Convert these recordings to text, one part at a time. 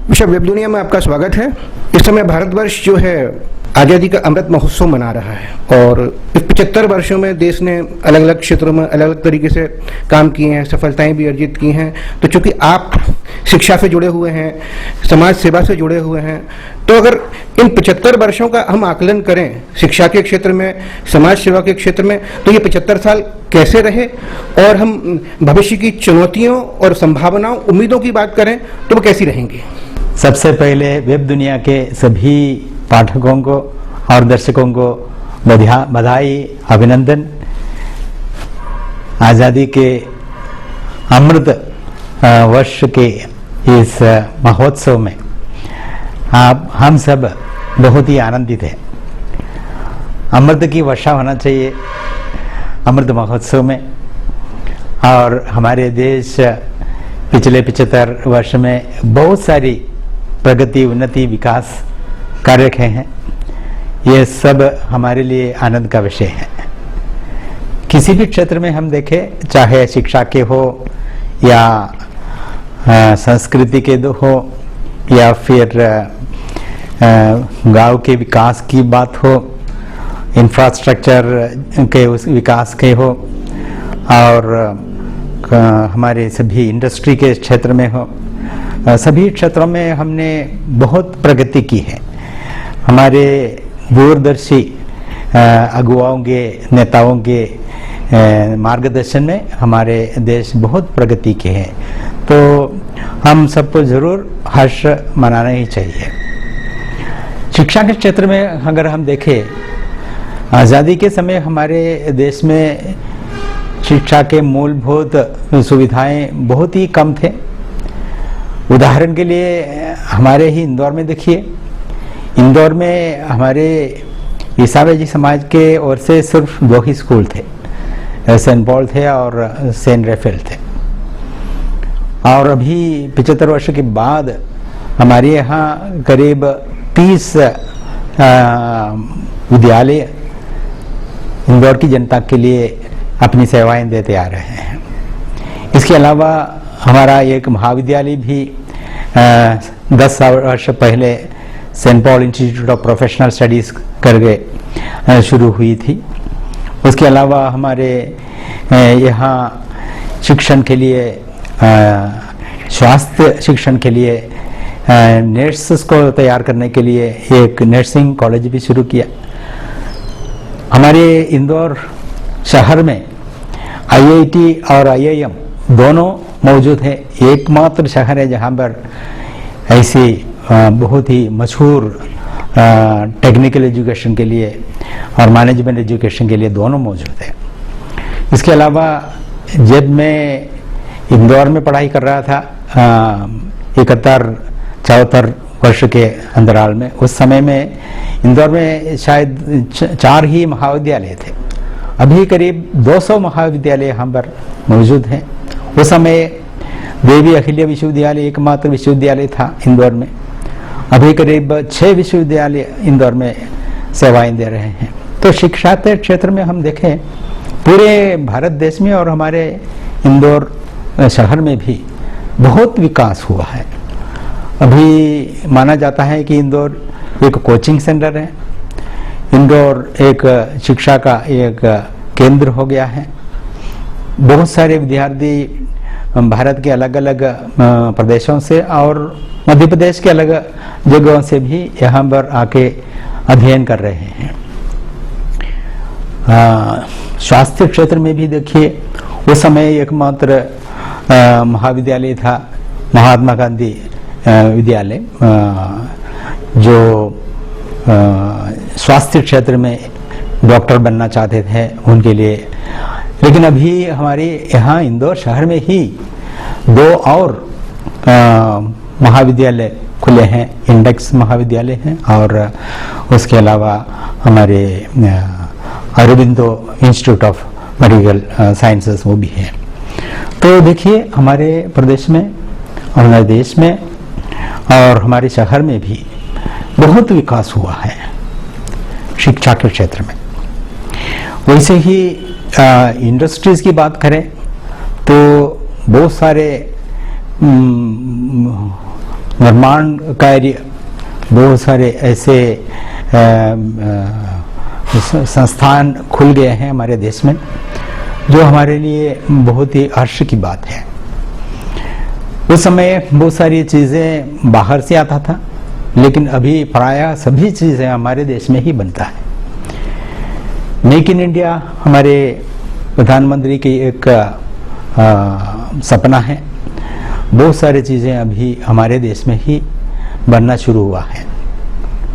विश्व वेब दुनिया में आपका स्वागत है। इस समय भारतवर्ष जो है आज़ादी का अमृत महोत्सव मना रहा है और इस 75 वर्षों में देश ने अलग अलग क्षेत्रों में अलग अलग तरीके से काम किए हैं, सफलताएं भी अर्जित की हैं। तो चूंकि आप शिक्षा से जुड़े हुए हैं, समाज सेवा से जुड़े हुए हैं, तो अगर इन 75 वर्षों का हम आकलन करें शिक्षा के क्षेत्र में, समाज सेवा के क्षेत्र में, तो ये 75 साल कैसे रहे और हम भविष्य की चुनौतियों और संभावनाओं, उम्मीदों की बात करें तो वो कैसी रहेंगी? सबसे पहले वेब दुनिया के सभी पाठकों को और दर्शकों को बधाई, अभिनंदन। आज़ादी के अमृत वर्ष के इस महोत्सव में हम सब बहुत ही आनंदित हैं। अमृत की वर्षा होना चाहिए अमृत महोत्सव में, और हमारे देश पिछले 75 वर्ष में बहुत सारी प्रगति, उन्नति, विकास कार्य किए हैं। ये सब हमारे लिए आनंद का विषय है। किसी भी क्षेत्र में हम देखें, चाहे शिक्षा के हो या संस्कृति के हो या फिर गांव के विकास की बात हो, इंफ्रास्ट्रक्चर के उस विकास के हो, और हमारे सभी इंडस्ट्री के क्षेत्र में हो, सभी क्षेत्रों में हमने बहुत प्रगति की है। हमारे दूरदर्शी अगुवाओं के, नेताओं के मार्गदर्शन में हमारे देश बहुत प्रगति के हैं। तो हम सबको जरूर हर्ष मनाना ही चाहिए। शिक्षा के क्षेत्र में अगर हम देखें, आज़ादी के समय हमारे देश में शिक्षा के मूलभूत सुविधाएं बहुत ही कम थे। उदाहरण के लिए हमारे ही इंदौर में देखिए, इंदौर में हमारे ईसाई समाज के ओर से सिर्फ 2 ही स्कूल थे, सेंट पॉल थे और सेंट रेफेल थे। और अभी 75 वर्ष के बाद हमारे यहाँ करीब 30 विद्यालय इंदौर की जनता के लिए अपनी सेवाएं देते आ रहे हैं। इसके अलावा हमारा एक महाविद्यालय भी 10 वर्ष पहले Saint Paul Institute of Professional Studies करके शुरू हुई थी। उसके अलावा हमारे यहाँ शिक्षण के लिए, स्वास्थ्य शिक्षण के लिए, नर्सेस को तैयार करने के लिए एक नर्सिंग कॉलेज भी शुरू किया। हमारे इंदौर शहर में IIT और IIM दोनों मौजूद है। एकमात्र शहर है जहाँ पर ऐसी बहुत ही मशहूर टेक्निकल एजुकेशन के लिए और मैनेजमेंट एजुकेशन के लिए दोनों मौजूद है। इसके अलावा जब मैं इंदौर में पढ़ाई कर रहा था 71-74 वर्ष के अंतराल में, उस समय में इंदौर में शायद 4 ही महाविद्यालय थे। अभी करीब 200 महाविद्यालय यहाँ पर मौजूद हैं। उस समय देवी अहिल्या विश्वविद्यालय एकमात्र विश्वविद्यालय था इंदौर में। अभी करीब 6 विश्वविद्यालय इंदौर में सेवाएं दे रहे हैं। तो शिक्षा के क्षेत्र में हम देखें, पूरे भारत देश में और हमारे इंदौर शहर में भी बहुत विकास हुआ है। अभी माना जाता है कि इंदौर एक कोचिंग सेंटर है, इंदौर एक शिक्षा का एक केंद्र हो गया है। बहुत सारे विद्यार्थी भारत के अलग अलग प्रदेशों से और मध्य प्रदेश के अलग जगहों से भी यहाँ पर आके अध्ययन कर रहे हैं। स्वास्थ्य क्षेत्र में भी देखिए, उस समय एकमात्र महाविद्यालय था महात्मा गांधी विद्यालय, जो स्वास्थ्य क्षेत्र में डॉक्टर बनना चाहते थे उनके लिए। लेकिन अभी हमारे यहाँ इंदौर शहर में ही 2 और महाविद्यालय खुले हैं। इंडेक्स महाविद्यालय हैं और उसके अलावा हमारे Aurobindo institute of medical sciences वो भी है। तो देखिए, हमारे प्रदेश में, हमारे देश में और हमारे शहर में भी बहुत विकास हुआ है शिक्षा के क्षेत्र में। वैसे ही इंडस्ट्रीज की बात करें तो बहुत सारे निर्माण कार्य, बहुत सारे ऐसे संस्थान खुल गए हैं हमारे देश में, जो हमारे लिए बहुत ही हर्ष की बात है। उस समय बहुत सारी चीज़ें बाहर से आता था, लेकिन अभी प्रायः सभी चीज़ें हमारे देश में ही बनता है। मेक इन इंडिया हमारे प्रधानमंत्री की एक सपना है। बहुत सारी चीज़ें अभी हमारे देश में ही बनना शुरू हुआ है।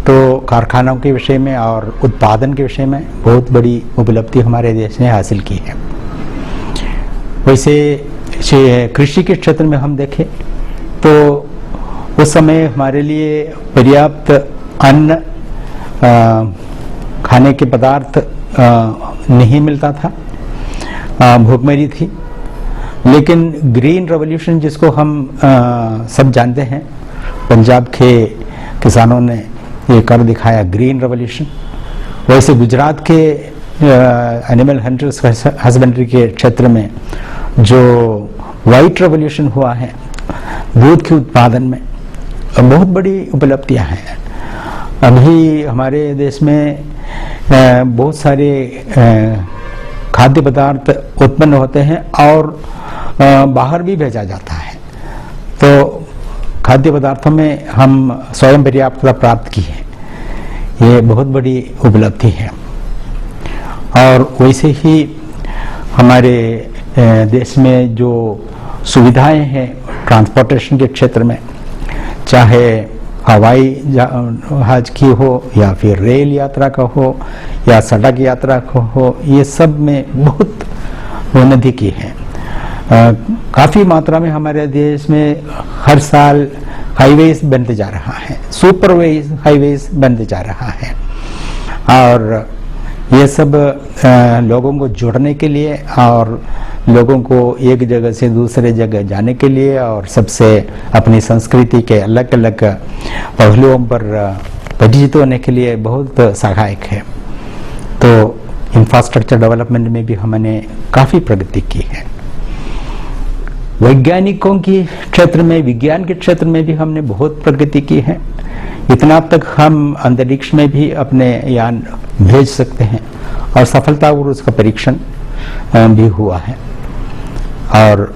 तो कारखानों के विषय में और उत्पादन के विषय में बहुत बड़ी उपलब्धि हमारे देश ने हासिल की है। वैसे कृषि के क्षेत्र में हम देखें तो उस समय हमारे लिए पर्याप्त अन्न, खाने के पदार्थ नहीं मिलता था, भूखमरी थी। लेकिन ग्रीन रेवोल्यूशन, जिसको हम सब जानते हैं, पंजाब के किसानों ने ये कर दिखाया ग्रीन रेवोल्यूशन। वैसे गुजरात के एनिमल हस्बेंड्री के क्षेत्र में जो वाइट रेवोल्यूशन हुआ है दूध के उत्पादन में, बहुत बड़ी उपलब्धियां हैं। अभी हमारे देश में बहुत सारे खाद्य पदार्थ उत्पन्न होते हैं और बाहर भी भेजा जाता है। तो खाद्य पदार्थों में हम स्वयं पर्याप्तता प्राप्त की है, ये बहुत बड़ी उपलब्धि है। और वैसे ही हमारे देश में जो सुविधाएं हैं ट्रांसपोर्टेशन के क्षेत्र में, चाहे हवाई जहाज की हो या फिर रेल यात्रा का हो या सड़क यात्रा का हो, ये सब में बहुत उन्नति की है। काफ़ी मात्रा में हमारे देश में हर साल हाईवेज बनते जा रहा है, सुपरवेज हाईवेज बनते जा रहा है। और ये सब लोगों को जोड़ने के लिए और लोगों को एक जगह से दूसरे जगह जाने के लिए और सबसे अपनी संस्कृति के अलग अलग पहलुओं पर परिचित होने के लिए बहुत सहायक है। तो इंफ्रास्ट्रक्चर डेवलपमेंट में भी हमने काफ़ी प्रगति की है। वैज्ञानिकों के क्षेत्र में, विज्ञान के क्षेत्र में भी हमने बहुत प्रगति की है। इतना तक हम अंतरिक्ष में भी अपने यान भेज सकते हैं और सफलतापूर्वक उसका परीक्षण भी हुआ है। और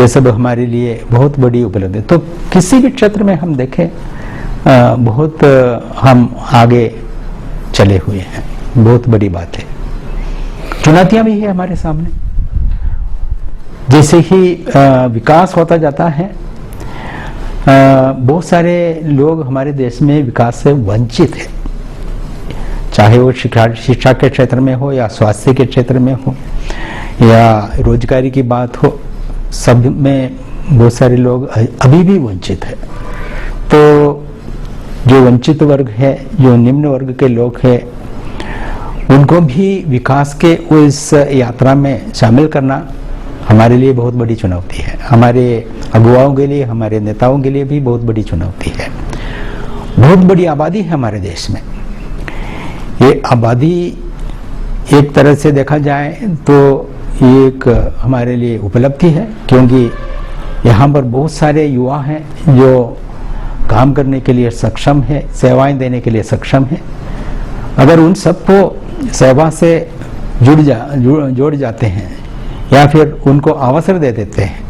ये सब हमारे लिए बहुत बड़ी उपलब्धि है। तो किसी भी क्षेत्र में हम देखें बहुत हम आगे चले हुए हैं, बहुत बड़ी बात है। चुनौतियां भी है हमारे सामने। जैसे ही विकास होता जाता है, बहुत सारे लोग हमारे देश में विकास से वंचित हैं, चाहे वो शिक्षा के क्षेत्र में हो या स्वास्थ्य के क्षेत्र में हो या रोजगारी की बात हो, सब में बहुत सारे लोग अभी भी वंचित है। तो जो वंचित वर्ग है, जो निम्न वर्ग के लोग हैं, उनको भी विकास के उस यात्रा में शामिल करना हमारे लिए बहुत बड़ी चुनौती है। हमारे अगुवाओं के लिए, हमारे नेताओं के लिए भी बहुत बड़ी चुनौती है। बहुत बड़ी आबादी है हमारे देश में। ये आबादी एक तरह से देखा जाए तो ये एक हमारे लिए उपलब्धि है, क्योंकि यहाँ पर बहुत सारे युवा हैं जो काम करने के लिए सक्षम है, सेवाएं देने के लिए सक्षम है। अगर उन सबको सेवा से जोड़ जाते हैं या फिर उनको अवसर दे देते हैं,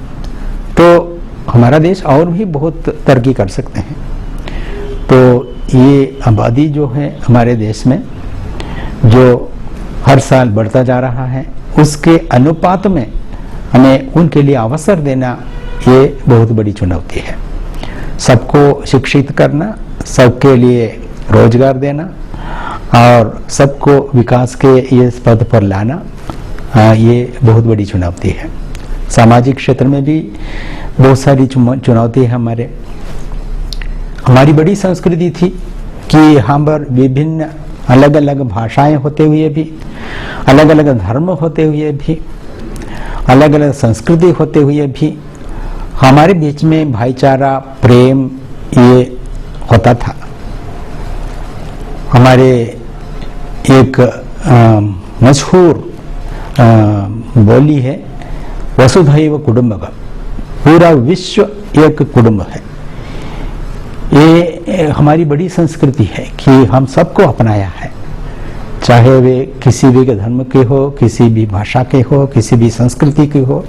तो हमारा देश और भी बहुत तरक्की कर सकते हैं। तो ये आबादी जो है हमारे देश में, जो हर साल बढ़ता जा रहा है, उसके अनुपात में हमें उनके लिए अवसर देना ये बहुत बड़ी चुनौती है। सबको शिक्षित करना, सबके लिए रोजगार देना और सबको विकास के ये पद पर लाना, ये बहुत बड़ी चुनौती है। सामाजिक क्षेत्र में भी बहुत सारी चुनौती है। हमारी बड़ी संस्कृति थी कि यहाँ पर विभिन्न अलग अलग भाषाएं होते हुए भी, अलग अलग धर्म होते हुए भी, अलग अलग संस्कृति होते हुए भी हमारे बीच में भाईचारा, प्रेम ये होता था। हमारे एक मशहूर बोली है, वसुधैव कुटुंबकम, पूरा विश्व एक कुटुंब है। हमारी बड़ी संस्कृति है कि हम सबको अपनाया है, चाहे वे किसी भी धर्म के हो, किसी भी भाषा के हो, किसी भी संस्कृति के हो,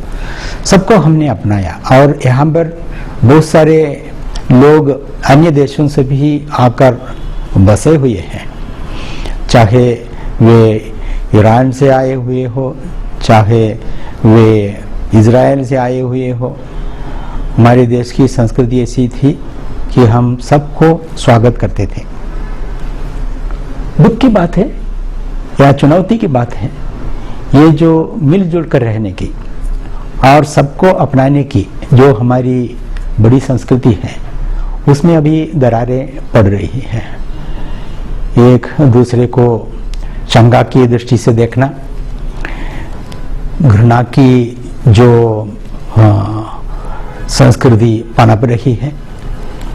सबको हमने अपनाया। और यहाँ पर बहुत सारे लोग अन्य देशों से भी आकर बसे हुए हैं, चाहे वे ईरान से आए हुए हो, चाहे वे इज़राइल से आए हुए हो। हमारे देश की संस्कृति ऐसी थी कि हम सबको स्वागत करते थे। दुख की बात है या चुनौती की बात है, ये जो मिलजुल कर रहने की और सबको अपनाने की जो हमारी बड़ी संस्कृति है, उसमें अभी दरारें पड़ रही हैं। एक दूसरे को शंका की दृष्टि से देखना, घृणा की जो संस्कृति पनप रही है,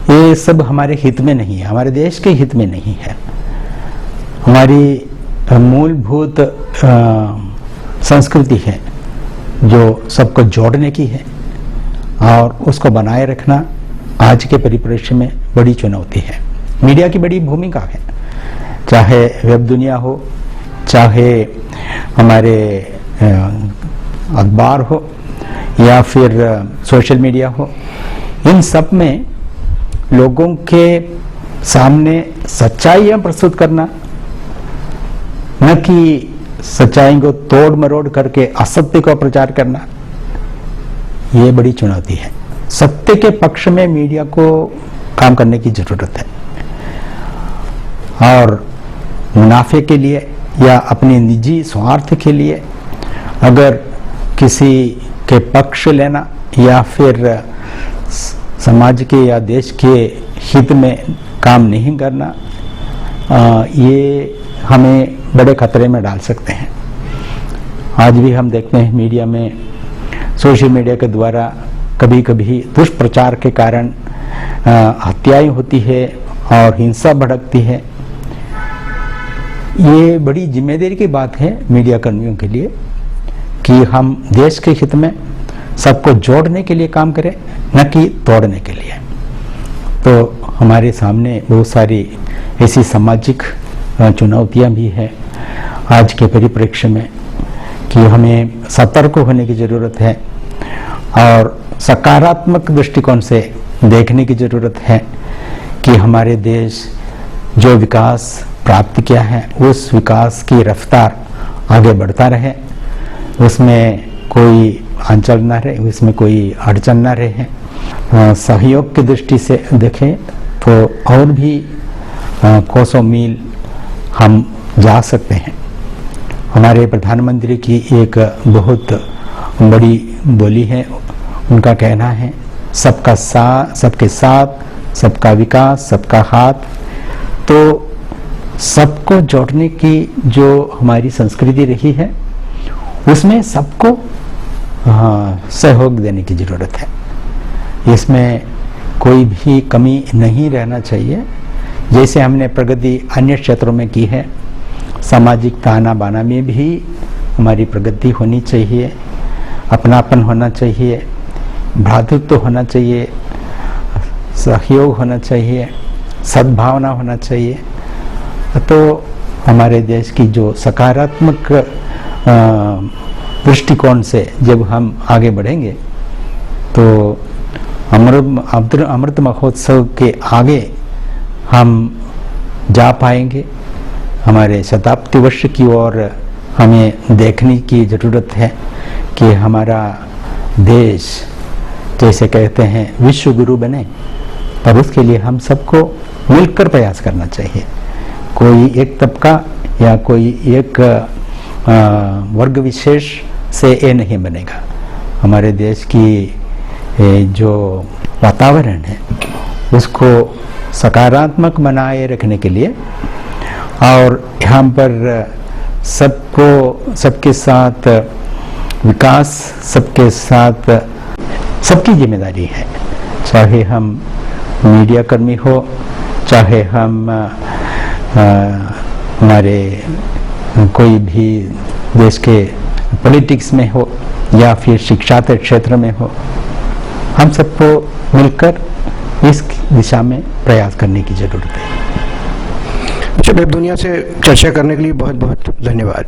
ये सब हमारे हित में नहीं है, हमारे देश के हित में नहीं है। हमारी मूलभूत संस्कृति है जो सबको जोड़ने की है, और उसको बनाए रखना आज के परिप्रेक्ष्य में बड़ी चुनौती है। मीडिया की बड़ी भूमिका है, चाहे वेब दुनिया हो, चाहे हमारे अखबार हो या फिर सोशल मीडिया हो, इन सब में लोगों के सामने सच्चाइयाँ प्रस्तुत करना, न कि सच्चाई को तोड़ मरोड़ करके असत्य का प्रचार करना, ये बड़ी चुनौती है। सत्य के पक्ष में मीडिया को काम करने की जरूरत है, और मुनाफे के लिए या अपने निजी स्वार्थ के लिए अगर किसी के पक्ष लेना या फिर समाज के या देश के हित में काम नहीं करना, ये हमें बड़े खतरे में डाल सकते हैं। आज भी हम देखते हैं मीडिया में, सोशल मीडिया के द्वारा कभी कभी दुष्प्रचार के कारण हत्याएं होती है और हिंसा भड़कती है। ये बड़ी जिम्मेदारी की बात है मीडिया कर्मियों के लिए कि हम देश के हित में सबको जोड़ने के लिए काम करें, न कि तोड़ने के लिए। तो हमारे सामने बहुत सारी ऐसी सामाजिक चुनौतियां भी हैं आज के परिप्रेक्ष्य में कि हमें सतर्क होने की ज़रूरत है और सकारात्मक दृष्टिकोण से देखने की ज़रूरत है कि हमारे देश जो विकास प्राप्त किया है, उस विकास की रफ्तार आगे बढ़ता रहे, उसमें कोई आंचल न रहे, उसमें कोई अड़चन न रहे। सहयोग की दृष्टि से देखें तो और भी कोसों मील हम जा सकते हैं। हमारे प्रधानमंत्री की एक बहुत बड़ी बोली है, उनका कहना है सबका साथ, सबके साथ, सबका विकास, सबका हाथ। तो सबको जोड़ने की जो हमारी संस्कृति रही है, उसमें सबको सहयोग देने की ज़रूरत है। इसमें कोई भी कमी नहीं रहना चाहिए। जैसे हमने प्रगति अन्य क्षेत्रों में की है, सामाजिक ताना बाना में भी हमारी प्रगति होनी चाहिए, अपनापन होना चाहिए, भ्रातृत्व होना चाहिए, सहयोग होना चाहिए, सद्भावना होना चाहिए। तो हमारे देश की जो सकारात्मक दृष्टिकोण से जब हम आगे बढ़ेंगे तो अमृत महोत्सव के आगे हम जा पाएंगे। हमारे शताब्दी वर्ष की ओर हमें देखने की ज़रूरत है कि हमारा देश, जैसे कहते हैं, विश्व गुरु बने, पर उसके लिए हम सबको मिलकर प्रयास करना चाहिए। कोई एक तबका या कोई एक वर्ग विशेष से ये नहीं बनेगा। हमारे देश की जो वातावरण है उसको सकारात्मक बनाए रखने के लिए और यहाँ पर सबको, सबके साथ विकास, सबके साथ सबकी जिम्मेदारी है। चाहे हम मीडिया कर्मी हो, चाहे हम हमारे कोई भी देश के पॉलिटिक्स में हो या फिर शिक्षा के क्षेत्र में हो, हम सबको मिलकर इस दिशा में प्रयास करने की जरूरत है। अच्छा, वेब दुनिया से चर्चा करने के लिए बहुत बहुत धन्यवाद।